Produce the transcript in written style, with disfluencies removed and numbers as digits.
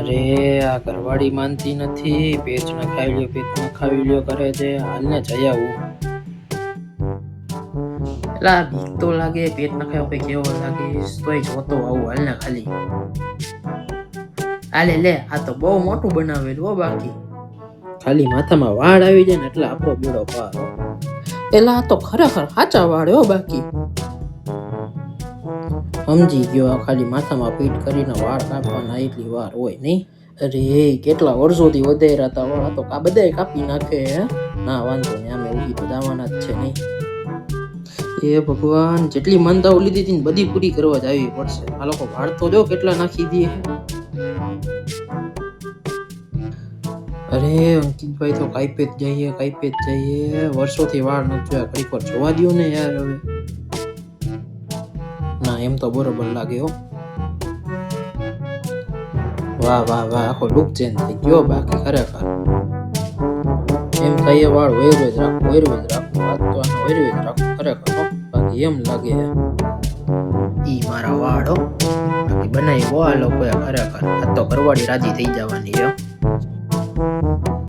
અરે આ ઘરવાળી માનતી નથી, પેચ ના ખાઈ લ્યો, પેચ ના ખાવી લ્યો કરે છે. હાલને જઈ આવું. એલા બીક તો લાગે, પેટ ના ખાવ કઈ કેવો લાગીશ, તોય જોતો આવું. હાલને ખાલી હાલે લે, આ તો બહુ મોટું બનાવેલું હો. બાકી ખાલી માથામાં વાળ આવી જાય ને એટલે આપણો બેડો પાર. એલા આ તો ખરેખર સાચા વાળ હો. બાકી સમજી ગયો, ખાલી માથામાં ફીટ કરીને વાળ કાપવાના એટલી વાર હોય નહીં. અરે કેટલા વર્ષોથી વધાર્યા હતા વાળ, તો બધા કાપી નાખે. ના વાંધો નહીં, અમે ઉગી તો દાવાના જ છે નહીં. એ ભગવાન, જેટલી માનતાઓ લીધી હતી ને બધી પૂરી કરવા જ આવી પડશે. આ લોકો વાળ તો જો કેટલા નાખી દે. અરે અંકિતભાઈ તો કાપે જ જઈએ. વર્ષોથી વાળ નથી જોયા, ઘડીક વાર જોવા દો ને યાર. હવે ના એમ તો બરોબર લાગે હો. વાહ વાહ વાહ, આખો લુક ચેન્જ થઈ ગયો. બાકી ખરેખર એમ થાય વાળ વેરવે જ રાખવું. વાત તો આનો વેરવે જ રાખવું ખરેખર. બાકી એમ લાગે ઈ મારા વાળ હો. બાકી બનાવી આ લોકોએ ખરેખર. આ તો ઘરવાળી રાજી થઈ જવાની છે.